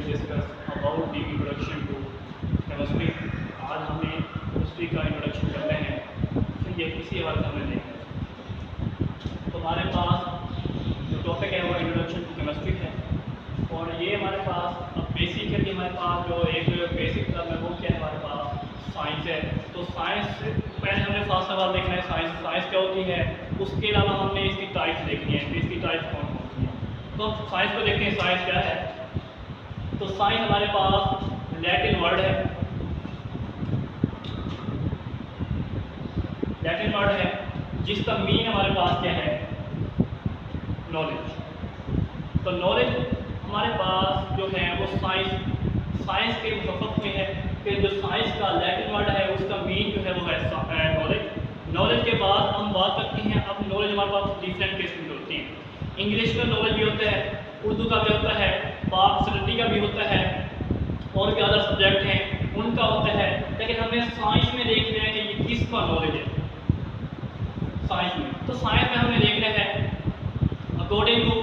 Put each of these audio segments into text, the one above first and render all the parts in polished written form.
discuss about the introduction to chemistry. आज हमें chemistry का इंट्रोडक्शन करना है, तो ये इसी हवाले से हमने देखना है। तो हमारे पास जो टॉपिक है वो इंट्रोडक्शन टू केमिस्ट्री है, और ये हमारे पास अब बेसिकली हमारे पास जो एक बेसिक टर्म है वो क्या है, हमारे पास साइंस है। तो साइंस पहले हमने फर्स्ट सवाल देखना है, साइंस क्या होती है, उसके अलावा हमने इसकी टाइप्स देखनी है, इसकी टाइप्स कौन कौन सी हैं। तो साइंस को देखते हैं, साइंस क्या है। तो साइंस हमारे पास लैटिन वर्ड है, लैटिन वर्ड है जिसका मीन हमारे पास क्या है, नॉलेज। तो नॉलेज हमारे पास जो है वो साइंस के मुसफ़्फ़ में है। फिर जो साइंस का लैटिन वर्ड है उसका मीन जो है वो है नॉलेज। नॉलेज के बाद हम बात करते हैं, अब नॉलेज हमारे पास डिफरेंट किस्म की होती है। इंग्लिश का नॉलेज भी होता है, उर्दू का भी होता है, बात स्टडी का भी होता है, और भी अदर सब्जेक्ट हैं उनका होता है। लेकिन हमें साइंस में देखना है कि ये किसका नॉलेज है साइंस में। तो साइंस में हमें देखना है अकॉर्डिंग टू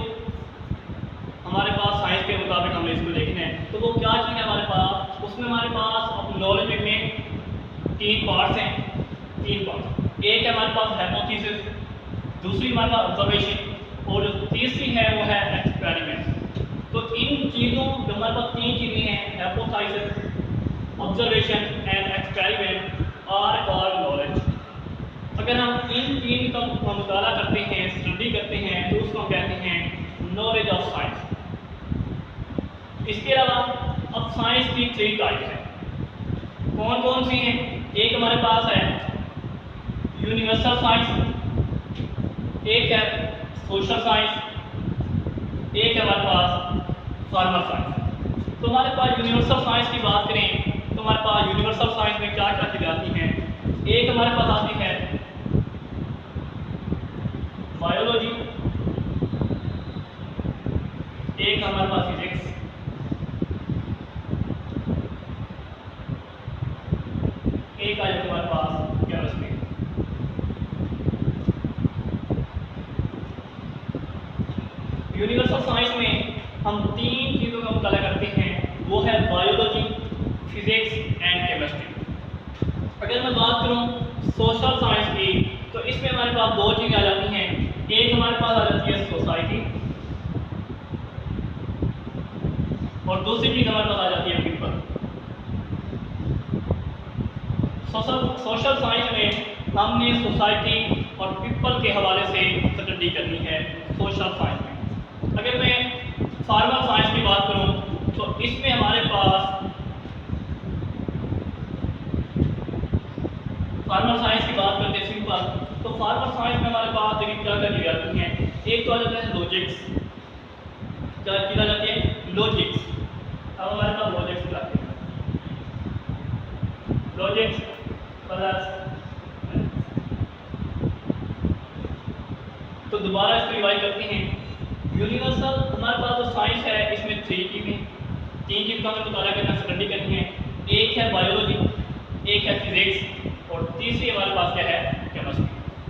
हमारे पास साइंस के मुताबिक हमें इसको देखना है। तो वो क्या चीज़ है हमारे पास, उसमें हमारे पास अब नॉलेज में तीन पार्ट्स हैं, तीन पार्ट्स। एक है हमारे पास हाइपोथेसिस, दूसरी हमारे पास ऑब्जर्वेशन, और जो तीसरी है वो है एक्सपेरिमेंट। तो इन चीज़ों जो हमारे पास तीन चीज़ें हैं, hypothesis, observation and experiment, or और नॉलेज। अगर हम इन तीन का मुताला करते हैं, स्टडी करते हैं, तो उसको हम कहते हैं नॉलेज ऑफ साइंस। इसके अलावा अब साइंस की थ्री टाइप्स हैं, कौन कौन सी हैं। एक हमारे पास है यूनिवर्सल साइंस, एक है सोशल साइंस, एक है हमारे पास फॉर्मल साइंस। तो हमारे पास यूनिवर्सल साइंस की बात करें तो हमारे पास यूनिवर्सल साइंस में क्या क्या चीज़ें आती हैं। एक हमारे पास आती है बायोलॉजी, एक हमारे पास फिजिक्स, एक आ जाती है हमारे पास केमिस्ट्री। यूनिवर्सल साइंस में हम तीन चीज़ों का मुताला करते हैं, वो है बायोलॉजी, फिजिक्स एंड केमिस्ट्री। अगर मैं बात करूं सोशल साइंस की, तो इसमें हमारे पास दो चीज़ें आ जाती हैं। एक हमारे पास आ जाती है सोसाइटी, और दूसरी चीज़ हमारे पास आ जाती है पीपल। सोशल साइंस में हमने सोसाइटी और पीपल के हवाले से स्टडी करनी है सोशल साइंस में। अगर मैं फॉर्मल साइंस की बात करूं तो इसमें हमारे पास फॉर्मल साइंस की बात करते हैं सिंपल। तो फॉर्मल साइंस में हमारे पास देखिए क्या क्या चीज़ें आती हैं। एक तो आ जाता है लॉजिक्स, क्या चीज़ आ जाती है, लॉजिक्स। अब हमारे पास लॉजिक्स आते हैं, लॉजिक्स प्लस। तो दोबारा इसको रिवाइज करते हैं। यूनिवर्सल हमारे पास जो साइंस है इसमें तीन चीज़ का हमें मुताला करना, स्टडी करनी है। एक है बायोलॉजी, एक है फिजिक्स, और तीसरी हमारे पास क्या है, केमिस्ट्री।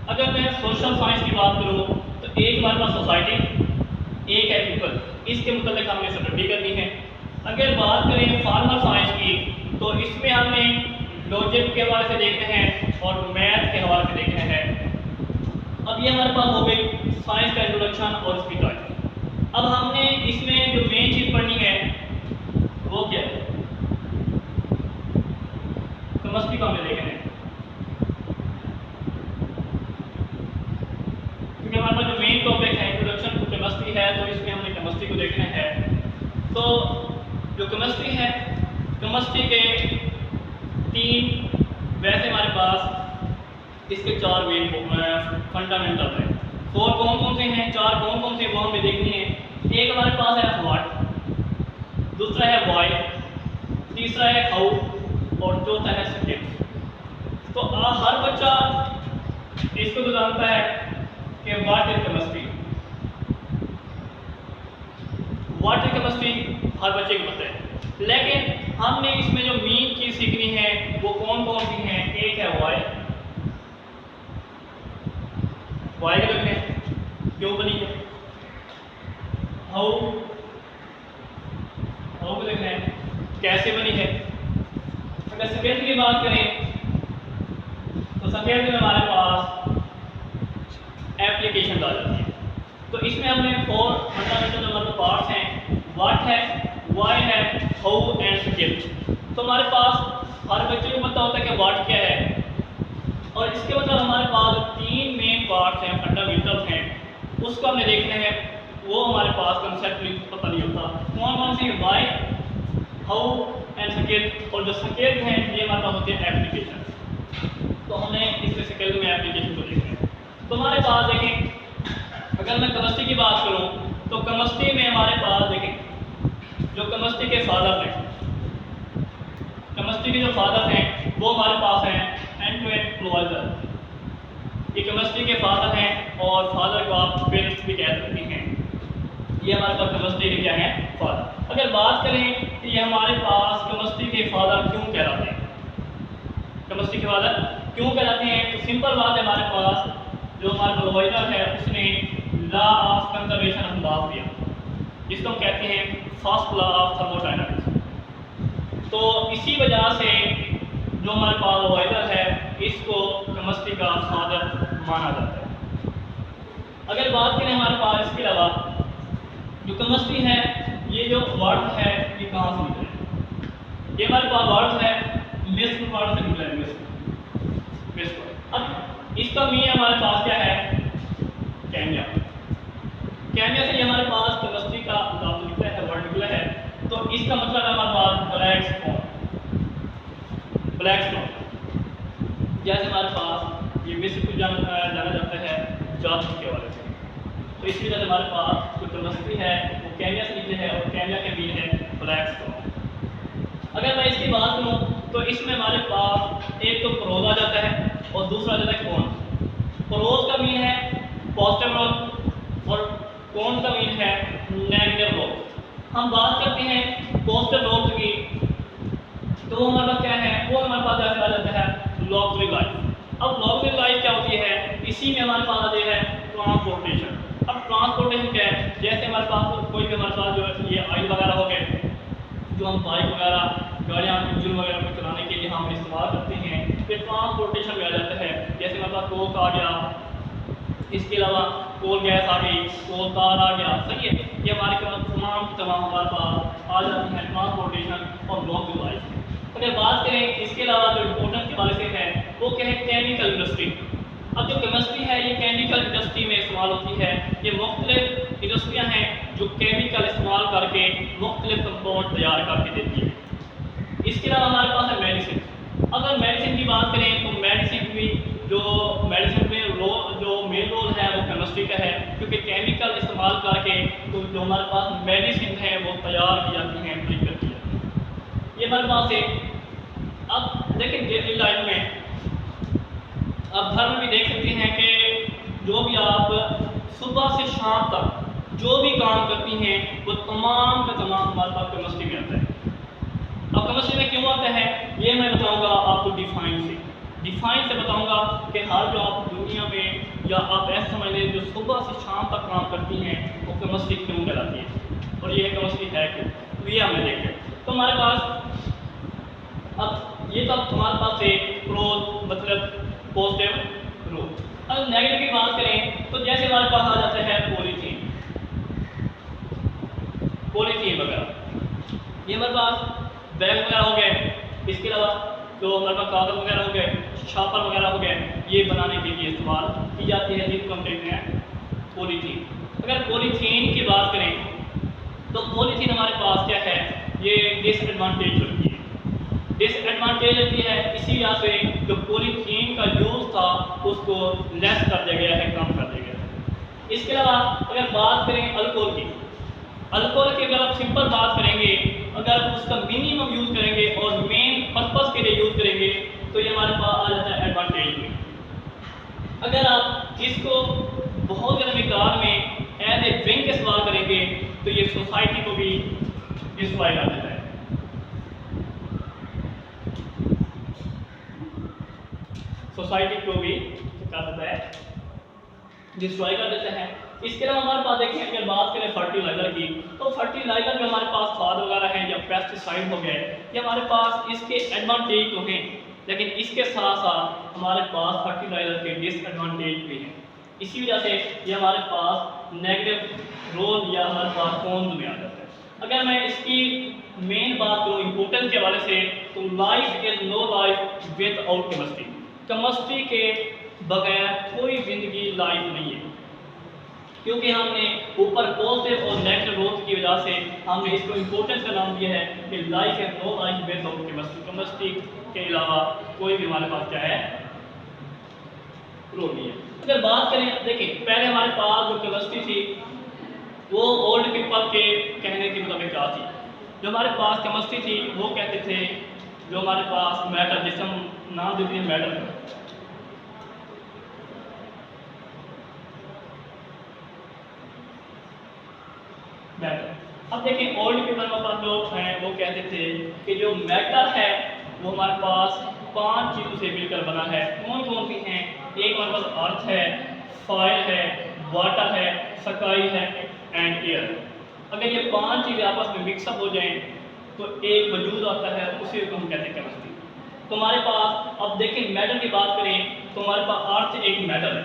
अगर मैं सोशल साइंस की बात करूँ तो एक हमारे पास सोसाइटी, एक है पीपल, इसके मुताबिक हमने स्टडी करनी है। अगर बात करें फॉर्मल साइंस की तो इसमें हमने लॉजिक के हवाले से देखना है और मैथ के हवाले से देखना है। अब ये हमारे पास हो गई साइंस का इंट्रोडक्शन और इसकी टाइप। अब हमने इसमें जो मेन चीज़ पढ़नी है वो क्या है, केमिस्ट्री को हमें देखना है, क्योंकि हमारे पास जो मेन टॉपिक है इंट्रोडक्शन टू केमिस्ट्री है, तो इसमें हमने केमिस्ट्री को देखना है। तो जो केमिस्ट्री है, केमिस्ट्री के तीन, वैसे हमारे पास इसके चार मेन फंडामेंटल हैं। फोर कौन कौन से हैं, चार कौन कौन से, वो हमें देखनी है। एक हमारे पास है व्हाट, दूसरा है व्हाई, तीसरा है हाउ, और चौथा है सब्जेक्ट। तो हर बच्चा इसको तो जानता है कि what is chemistry, what is chemistry हर बच्चे को पता है। लेकिन हमने इसमें जो मेन चीज सीखनी है वो कौन कौन सी हैं। एक है वाई, वाई के लगने क्यों बनी है, हाउ वो भी देखना है कैसे बनी है। अगर सेकेंड की बात करें तो सेकेंड में हमारे पास एप्लीकेशन आ जाती है। तो इसमें हमने 4 फंडामेंटल नंबर पार्ट्स हैं, व्हाट है, व्हाई है, हाउ एंड स्किल। तो हमारे पास हर बच्चे को पता होता है कि व्हाट क्या है, और इसके मतलब हमारे पास 3 मेन पार्ट्स हैं, फंडामेंटल्स हैं, उसको हमने देखना है। वो हमारे पास कंसेप्ट पता नहीं होता कौन कौन सी, व्हाई, हाउ एंड स्किल, और जो स्किल हैं ये हमारे पास होती है एप्लीकेशन। तो हमने इसमें स्किल में एप्लीकेशन को देखना है। तो हमारे पास देखें, अगर मैं केमिस्ट्री की बात करूं तो केमिस्ट्री में हमारे पास देखें जो केमिस्ट्री के फादर हैं, केमिस्ट्री के जो फादर हैं वो हमारे पास हैं एंटोइन लुवाइजर। ये केमिस्ट्री के फादर हैं और फादर को आप पेरेंट्स भी कह सकते हैं। ये हमारे पास केमिस्ट्री के क्या हैं, फादर। अगर बात करें कि ये हमारे पास केमिस्ट्री के फादर क्यों कहलाते हैं, केमिस्ट्री के फादर क्यों कहलाते हैं, तो सिंपल बात है, हमारे पास जो हमारा लुवाइजर है उसने law of conservation of mass दिया, जिसको हम कहते हैं फर्स्ट लॉ ऑफ थर्मोडायनामिक्स। तो इसी वजह से जो हमारे पास लुवाइजर है इसको केमिस्ट्री का फादर माना जाता है। अगर बात करें हमारे पास इसके अलावा जो केमिस्ट्री है, ये जो वर्ड है ये कहाँ से निकला है, ये हमारे पास वर्ड है मिस्र वर्ड से निकला है, मिस्र। अब इसका मीन हमारे पास क्या है, केमिया। केमिया से ये हमारे पास केमिस्ट्री का लफ्ज़ निकला है, वर्ड निकला है। तो इसका मतलब है हमारे पास ब्लैक स्टोन, ब्लैक स्टोन। जैसे हमारे पास ये मिस्र को जाना जाता है जासूस के हवाले से, तो इसी वजह से हमारे पास जो केमिस्ट्री है वो केमिया से निकले है, और केमिया के मीन है ब्लैक स्टोन। अगर मैं इसकी बात करूँ तो इसमें हमारे पास एक तो प्रोज आ जाता है और दूसरा आ जाता है कौन। प्रोज का मीन है पॉजिटिव रोल और कौन का मीन है नेगेटिव रोल। हम बात करते हैं पॉजिटिव रोल की, तो वो हमारे पास क्या है, वो हमारे पास जैसे आ जाता है लॉगरिथमिक लाइफ। अब लॉगरिथमिक लाइफ क्या होती है, इसी में हमारे पास आते हैं ट्रांसपोर्टेशन। अब ट्रांसपोर्टेशन क्या है, जैसे हमारे पास कोई भी हमारे पास जो ये ऑयल वगैरह हो गए, जो हम बाइक वगैरह गाड़ियाँ इंजन वगैरह को चलाने के लिए हम इस्तेमाल करते हैं, ये ट्रांसपोर्टेशन में आ जाता है। जैसे हमारे पास कोक आ गया, इसके अलावा कोल गैस आ गई, कोल कार आ गया, सही है। ये हमारे तमाम हमारे पास आ जाती हैं ट्रांसपोर्टेशन और लॉगरिथमिक लाइफ। अगर बात करें इसके अलावा जो इम्पोर्टेंट के बारे से है वो क्या है, केमिकल इंडस्ट्री। अब जो केमिस्ट्री है ये केमिकल इंडस्ट्री में इस्तेमाल होती है। ये मुख्तलिफ इंडस्ट्रियाँ हैं जो केमिकल इस्तेमाल करके मुख्तलिफ कंपाउंड तैयार करके देती है। इसके अलावा हमारे पास है मेडिसिन। अगर मेडिसिन की बात करें तो मेडिसिन भी जो मेडिसिन में जो मेन रोल है वो केमिस्ट्री का है, क्योंकि केमिकल इस्तेमाल करके तो जो हमारे पास मेडिसिन है वो तैयार की जाती हैं, प्रिपेयर की जाती है। ये हमारे पास है। अब देखें डेली लाइफ में अब घर में भी देख सकते हैं कि जो भी आप सुबह से शाम तक जो भी काम करती हैं वो तमाम का तमाम हमारे पास केमिस्ट्री में आता है। अब केमिस्ट्री में क्यों आता है ये मैं बताऊंगा आपको डिफाइन से बताऊंगा कि हर जो आप दुनिया में या आप ऐसा समझ लें जो सुबह से शाम तक काम करती हैं वो केमिस्ट्री क्यों कहलाती है और ये केमिस्ट्री है क्यों, तो ये हमें देखें। तो हमारे पास अब ये तो हमारे पास है प्रोज मतलब पॉजिटिव रोल। अब नेगेटिव की बात करें तो जैसे हमारे पास आ जाता है पॉलीथीन वगैरह, ये हमारे पास बैग वगैरह हो गए, इसके अलावा जो हमारे पास कागज़ वगैरह हो गए, शापर वगैरह हो गए, ये बनाने के लिए इस्तेमाल की जाती है, जिनको हम कहते हैं पॉलीथीन। अगर पॉलीथीन की बात करें तो पॉलीथीन हमारे पास क्या है, ये डिसएडवांटेज होती है, डिसएडवांटेज होती है इसी वजह से जो पॉलीथीन का यूज़ था उसको लेस कर दिया गया है, कम कर दिया गया है। इसके अलावा अगर बात करें अल्कोहल की अगर आप सिंपल बात करेंगे, अगर उसका मिनिमम यूज़ करेंगे और मेन पर्पस के लिए यूज़ करेंगे तो ये हमारे पास आ जाता है एडवांटेज में। अगर आप इसको बहुत ज़्यादा मिकदार में एज ए ड्रिंक इस्तेमाल करेंगे तो ये सोसाइटी को भी डिस्ट्रॉय कर देता है। सोसाइटी को भी कर देता है डिस्ट्रॉय कर देते हैं। इसके अलावा हमारे पास देखें अगर बात करें फर्टिलाइजर की, तो फर्टिलाइजर में हमारे पास खाद वगैरह हैं या पेस्टिसाइड हो गए, ये हमारे पास इसके एडवांटेज तो हैं, लेकिन इसके साथ साथ हमारे पास फर्टिलाइजर के डिसएडवांटेज भी हैं। इसी वजह से ये हमारे पास नेगेटिव रोल या हमारे पास कौन में आ जाता है। अगर मैं इसकी मेन बात करूँ इम्पोर्टेंस के हवाले से, तो life is no life without chemistry. Chemistry के बगैर कोई ज़िंदगी लाइफ नहीं है, क्योंकि हमने ऊपर पॉजिटिव और नेगेटिव ग्रोथ की वजह से हमने इसको इम्पोर्टेंस का नाम दिया है कि लाइफ है no life without chemistry. Chemistry के अलावा कोई भी हमारे पास क्या है रोल नहीं है। अगर बात करें, देखिए पहले हमारे पास जो केमिस्ट्री थी वो ओल्ड पीपल के कहने की मुताबिक क्या थी। जो हमारे पास केमिस्ट्री थी वो कहते थे जो हमारे पास मैटर, जिसे हम नाम देते हैं मैटर, अब देखिए ओल्ड पीपल के पास जो हैं वो कहते थे कि जो मैटर है वो हमारे पास 5 चीज़ों से मिलकर बना है। कौन कौन सी हैं? एक हमारे पास अर्थ है, फायर है, वाटर है, स्काई है एंड एयर। अगर ये 5 चीज़ें आपस में मिक्सअप हो जाएं तो एक वजूद आता है, उसी को हम कहते हैं केमिस्ट्री। तो हमारे पास अब देखिए मैटर की बात करें तो हमारे पास अर्थ एक मैटर है,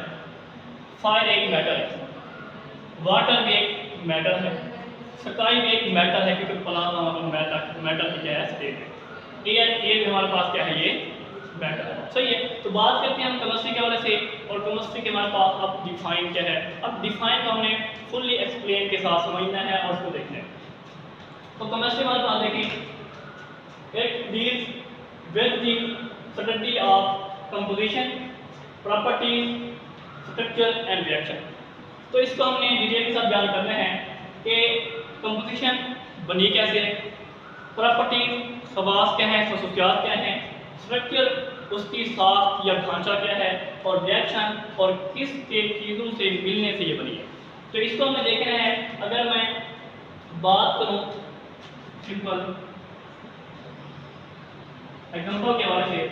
फायर एक मैटर है, वाटर भी एक मैटर है, स्काई भी एक मैटर है क्योंकि प्लाज्मा मैटर की क्या है स्टेट है, एयर भी हमारे पास क्या है ये मैटर है। सही है। तो बात करते हैं हम केमिस्ट्री के हवाले से, और केमिस्ट्री के हमारे पास अब डिफाइन क्या है। अब डिफाइन को हमने फुल्ली एक्सप्लेन के साथ समझना है और उसको देखना है। तो केमिस्ट्री हमारे पास देखें, it deals with the study of composition, properties, structure and reaction. तो इसको हमने डिटेल के साथ बयान करना है कि कंपोजिशन बनी कैसे, प्रॉपर्टीज खवास क्या है, खसूसियात क्या हैं, स्ट्रक्चर उसकी साख या ढांचा क्या है, और रिएक्शन और किस के चीज़ों से मिलने से ये बनी है। तो इसको हमें देखना है। अगर मैं बात करूं सिंपल एग्जांपल के हवाले से,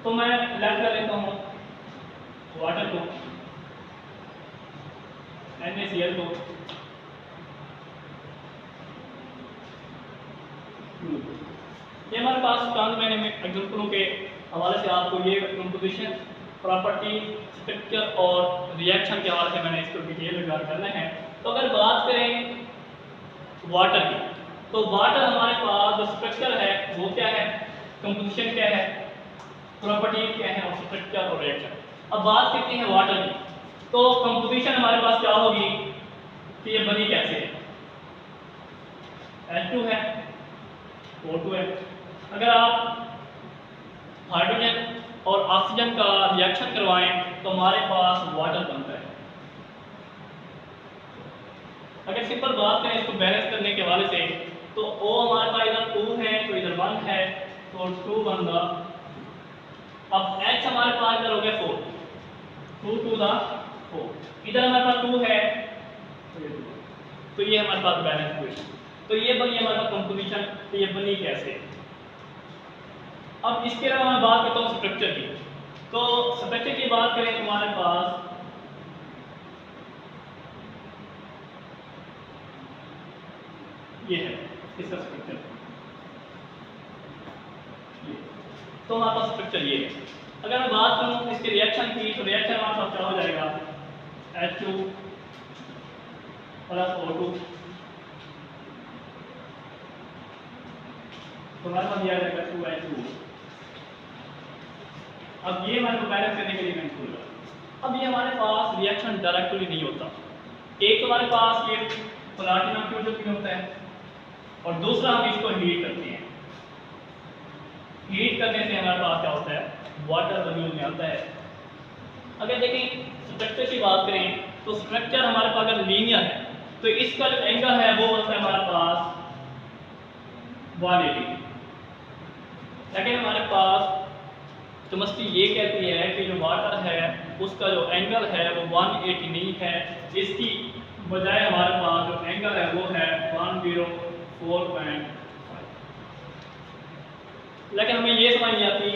तो मैं लेट कर लेता हूं वाटर को, NaCl को, ये हमारे पास चांद मैंने एग्जांपलों के हवाले से आपको ये कंपोजिशन, प्रॉपर्टी, स्ट्रक्चर और रिएक्शन के हवाले से मैंने इसको डिटेल में बयान करना है। तो अगर बात करें वाटर की, तो वाटर हमारे पास जो स्ट्रक्चर है वो क्या है, कंपोजिशन क्या है, प्रॉपर्टी क्या है और स्ट्रक्चर और रिएक्शन। अब बात करते हैं वाटर की, तो कंपोजिशन हमारे पास क्या होगी कि ये बनी कैसे है, H2 है, O2 है। अगर आप हाइड्रोजन और ऑक्सीजन का रिएक्शन करवाएं तो हमारे पास वाटर बनता है। अगर सिंपल बात करें इसको बैलेंस करने के हवाले से, तो O हमारे पास इधर 2 है तो इधर 1 है, तो 2 बन रहा। अब H हमारे पास इधर हो गया 4, 2 to the 4, इधर हमारे पास 2 है तो ये हमारे पास बैलेंस हुई। तो ये बनी हमारे पास कंपोजिशन। तो ये बनी कैसे। अब इसके अलावा मैं बात करता हूँ स्ट्रक्चर की। तो स्ट्रक्चर की बात करें तो हमारे पास ये है इसका स्ट्रक्चर, तो हमारे पास स्ट्रक्चर ये है। अगर मैं बात करूँ इसके रिएक्शन की, तो रिएक्शन हमारे पास क्या हो जाएगा, H2 प्लस O2, तो हमारे पास ये आ जाएगा 2H2। अब ये हमारे को बैलेंस करने के लिए मैं खोलूंगा। अब ये हमारे पास रिएक्शन डायरेक्टली नहीं होता। एक तो हमारे पास ये प्लाटिनम फ्यूजन में होता है और दूसरा हम इसको हीट करते हैं। हीट करने से हमारे पास क्या होता है, वाटर वजूद में आता है। अगर देखें स्ट्रक्चर की बात करें तो स्ट्रक्चर हमारे पास अगर लीनियर है तो इसका जो एंगल है वो होता है हमारे पास 180। लेकिन हमारे पास केमिस्ट्री ये कहती है कि जो वाटर है उसका जो एंगल है वो 180 नहीं है, इसकी बजाय हमारे पास जो एंगल है वो है 104.5। लेकिन हमें ये समझ नहीं आती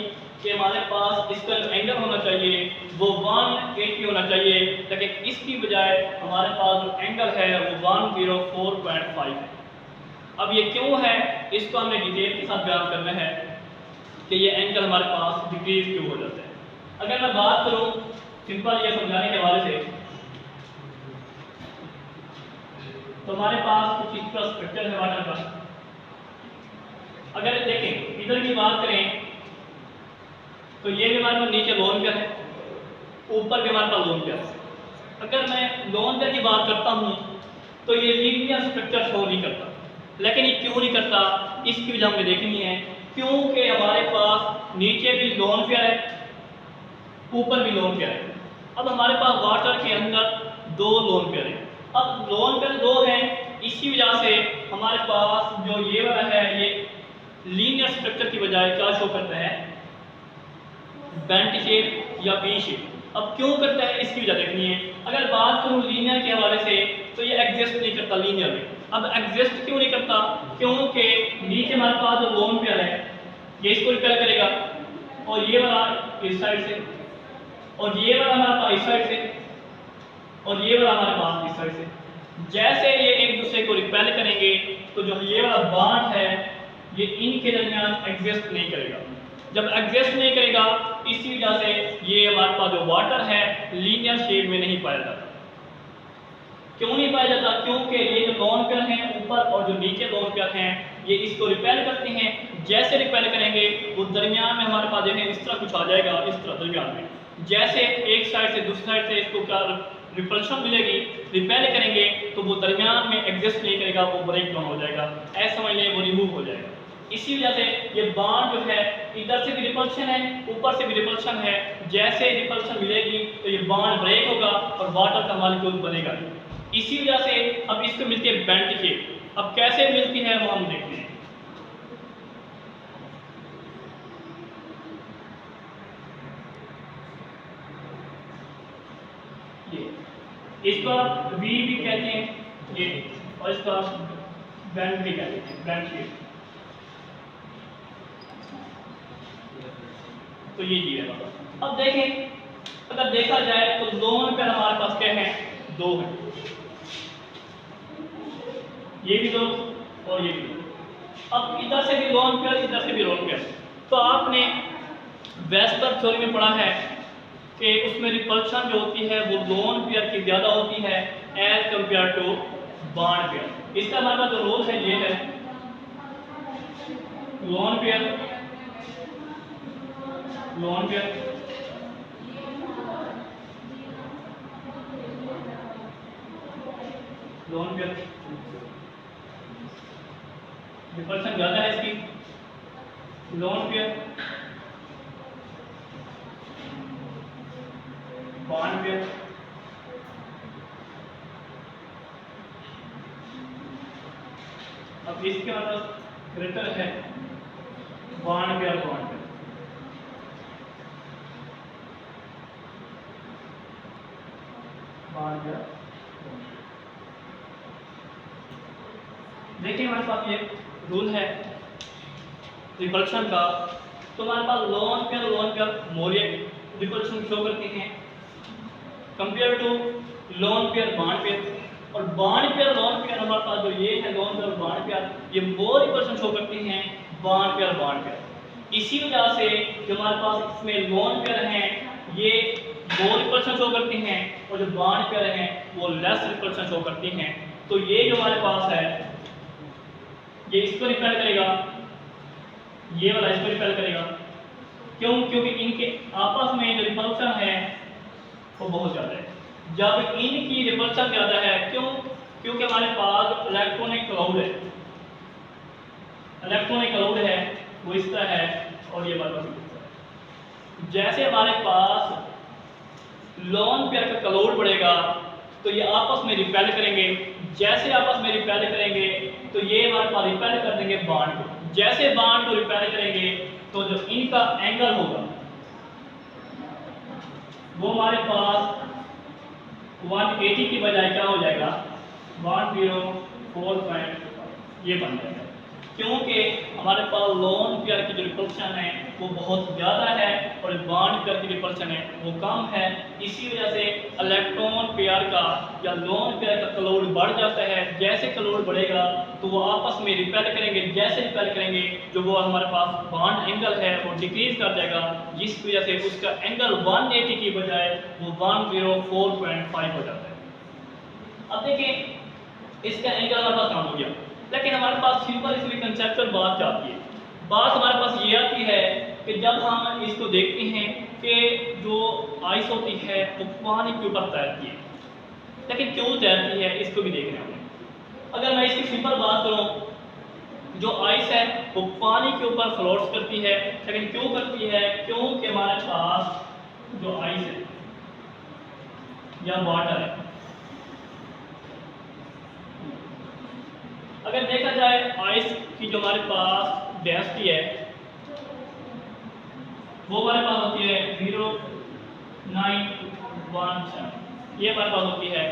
कि हमारे पास इसका जो एंगल होना चाहिए वो 180 होना चाहिए, लेकिन इसकी बजाय हमारे पास जो एंगल है वो 104.5 है। अब ये क्यों है, इसको हमने डिटेल के साथ बयान करना है कि ये एंगल हमारे पास डिक्रीज क्यों हो जाता है। अगर मैं बात करूं सिंपल ये समझाने के हवाले से, तो हमारे पास कुछ इस तरह स्ट्रक्चर है वाटर का। अगर देखें इधर की बात करें तो ये भी हमारे पास नीचे लोन पेयर है, ऊपर भी हमारे पास लोन पेयर है। अगर मैं लोन पेयर की बात करता हूँ तो ये लीनियर स्ट्रक्चर शो नहीं करता, लेकिन ये क्यों नहीं करता इसकी वजह हमें देखनी है। क्योंकि हमारे पास नीचे भी लोन पेयर है, ऊपर भी लोन पेयर है। अब हमारे पास वाटर के अंदर दो लोन पेयर है। अब लोन पेयर दो हैं, इसी वजह से हमारे पास जो ये वाला है ये लीनियर स्ट्रक्चर की बजाय क्या शो करता है, बेंट शेप या वी शेप। अब क्यों करता है इसकी वजह देखनी है। अगर बात करूं लीनियर के हवाले से तो ये एग्जिस्ट नहीं करता लीनियर में। अब एग्जिस्ट क्यों नहीं करता, क्योंकि नीचे हमारे पास जो लोन पेयर है ये इसको रिपेयर करेगा, और ये वाला इस साइड से, और ये वाला हमारे पास इस साइड से, और ये वाला हमारे पास इस साइड से। जैसे ये एक दूसरे को रिपेल करेंगे तो जो ये वाला बॉन्ड है ये इनके दरमियान एग्जिस्ट नहीं करेगा। जब एग्जिस्ट नहीं करेगा इसी वजह से ये हमारे पास जो वाटर है लीनियर शेप में नहीं पाया जाता। क्यों नहीं पाया जाता, क्योंकि ये जो लोन पेयर हैं ऊपर और जो नीचे लोन पेयर हैं ये इसको रिपेल करते हैं। जैसे रिपेल करेंगे वो दरमियान में हमारे पास देखें इस तरह कुछ आ जाएगा, इस तरह दरमियान में। जैसे एक साइड से दूसरी साइड से इसको क्या रिपल्शन मिलेगी, रिपेल करेंगे तो वो दरमियान में एग्जिस्ट नहीं करेगा, वो ब्रेक डाउन हो जाएगा, ऐसा समझ लें वो रिमूव हो जाएगा। इसी वजह से ये बॉन्ड जो है इधर से भी रिपल्शन है ऊपर से भी रिपल्शन है। जैसे रिपल्शन मिलेगी तो ये बॉन्ड ब्रेक होगा और वाटर का मॉलिक्यूल बनेगा। इसी वजह से अब इसको मिलती है बेंट शेप। अब कैसे मिलती है वो हम देखते हैं। ये इसका वी भी कहते हैं ये, और इसका बेंट भी कहते हैं, बेंट शेप। तो ये चीज है। अब देखें अगर देखा जाए तो लोन पेयर हमारे पास क्या है, दो हैं, ये भी दो और ये भी दो। अब इधर से भी लोन पेयर इधर से भी लोन पेयर। तो आपने वेस्पर थ्योरी में पढ़ा है कि उसमें रिपल्शन जो होती है वो लोन पेयर की ज़्यादा होती है as compare to bond pair. इसका हमारे पास जो रूल है ये है, lone pair lone pair lone pair repulsion ज़्यादा है इसकी, लोन पेयर बॉन्ड पेयर अब इसके मतलब ग्रेटर है बॉन्ड पेयर बॉन्ड पेयर। देखिए हमारे पास ये रूल है रिपल्शन का। तो हमारे पास लोन पेयर मोरियन रिपल्शन शो करते हैं compare to lone pair bond pair. और बॉन्ड पेयर लोन पेयर हमारे पास जो ये है लोन पेयर बॉन्ड पेयर ये मोर रिपल्शन शो करते हैं बॉन्ड पेयर। इसी वजह से जो हमारे पास इसमें लोन पेयर हैं ये मोर रिपल्शन शो करते हैं और जो बॉन्ड पेयर हैं वो लेस रिपल्शन शो करते हैं। तो ये जो हमारे पास है ये इसको रिपेल करेगा, ये वाला इसको रिपेल करेगा। क्यों, क्योंकि इनके आपस में जो रिपल्शन है वो बहुत ज़्यादा है। जब इनकी रिपल्शन ज़्यादा है, क्यों, क्योंकि हमारे पास इलेक्ट्रॉनिक क्लाउड है, इलेक्ट्रॉनिक क्लाउड है वो इस तरह है और ये बात। जैसे हमारे पास लोन पेयर का क्लाउड बढ़ेगा तो ये आपस में रिपेल करेंगे। जैसे आपस में रिपेल करेंगे तो ये हमारे पास रिपेल कर देंगे बॉन्ड को। जैसे बॉन्ड को रिपेल करेंगे तो जो इनका एंगल होगा वो हमारे पास 180 की बजाय क्या हो जाएगा 104.5 ये बन जाएगा। क्योंकि हमारे पास लोन पेयर की जो रिपल्शन है वो बहुत ज़्यादा है और बॉन्ड पेयर की जो पर्सन है वो कम है। इसी वजह से इलेक्ट्रॉन पेयर का या लोन पेयर का क्लोड बढ़ जाता है। जैसे क्लोड बढ़ेगा तो वो आपस में रिपेल करेंगे, जैसे रिपेल करेंगे जो वो हमारे पास बॉन्ड एंगल है वो डिक्रीज कर जाएगा, जिस वजह से उसका एंगल 180 की बजाय वो 104.5 हो जाता है। अब देखें इसका एंगल हमारे पास कम हो गया, लेकिन हमारे पास सिंपल इसमें कंसेप्चुअल बात जाती है। बात हमारे पास ये आती है कि जब हम इसको देखते हैं कि जो आइस होती है वो पानी के ऊपर तैरती है, लेकिन क्यों तैरती है इसको भी देखना है। अगर मैं इसकी सिंपल बात करूं, जो आइस है वो पानी के ऊपर फ्लोट्स करती है, लेकिन क्यों करती है? क्योंकि हमारे पास जो आइस है या वाटर है, अगर देखा जाए आइस की जो हमारे पास डेंसिटी है वो हमारे पास होती है 0.917, ये हमारे पास होती है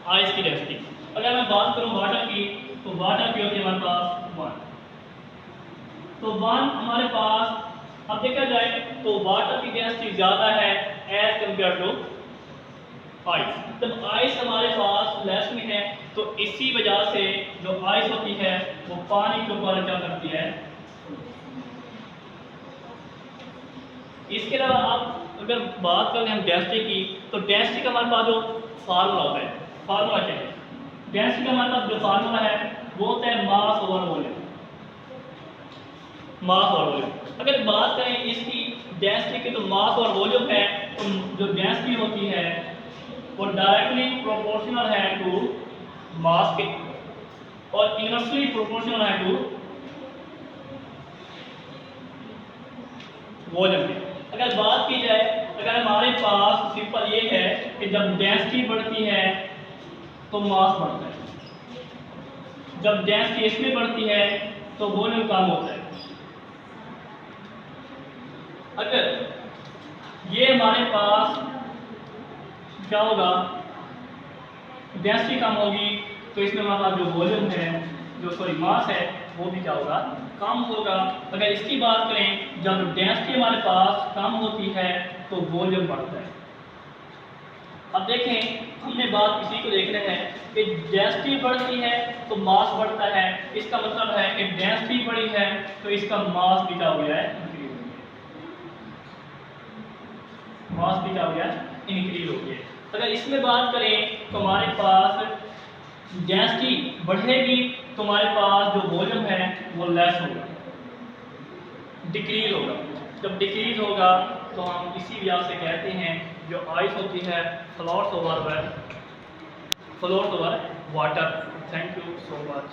आइस की डेंसिटी। अगर मैं बात करूं वाटर की तो वाटर की होती है हमारे पास 1, तो 1 हमारे पास, अब देखा जाए तो वाटर की डेंसिटी ज़्यादा है एज कम्पेयर टू आइस। जब आइस हमारे पास लेस में है तो इसी वजह से जो आइस होती है वो पानी के ऊपर क्या करती है। इसके अलावा आप अगर बात करें हम डेंसिटी की, तो डेंसिटी का हमारे पास जो फार्मूला होता है, फार्मूला क्या है? डेंसिटी का हमारे पास जो फार्मूला है वो होता है मास ओवर वॉल्यूम, मास और वॉल्यूम। अगर बात करें इसकी डेंसिटी की तो मास और वॉल्यूम है, तो जो डेंसिटी होती है वो डायरेक्टली प्रोपोर्शनल है टू मास के और इनवर्सली प्रोपोर्शनल है टू वॉल्यूम के। अगर बात की जाए, अगर हमारे पास सिंपल ये है कि जब डेंसिटी बढ़ती है तो मास बढ़ता है, जब डेंसिटी इसमें बढ़ती है तो वॉल्यूम कम होता है। अगर ये हमारे पास क्या होगा, डेंसिटी कम होगी तो इसमें हमारे पास जो वॉल्यूम है, जो सॉरी मास है, वो भी क्या होगा, कम होगा। अगर इसकी बात करें, जब डेंसिटी हमारे पास कम होती है तो वॉल्यूम बढ़ता है। अब देखें, हमने बात इसी को देखना है कि डेंसिटी बढ़ती है तो मास बढ़ता है। इसका मतलब है कि डेंसिटी बढ़ी है तो इसका मास भी क्या हो गया है, मास भी क्या हो गया, इंक्रीज हो गया। अगर इसमें बात करें तो हमारे पास डेंसिटी बढ़ेगी तो हमारे पास जो वॉल्यूम है वो लेस होगा, डिक्रीज होगा। जब डिक्रीज होगा तो हम इसी वजह से कहते हैं जो आइस होती है floats over water. Thank you so much.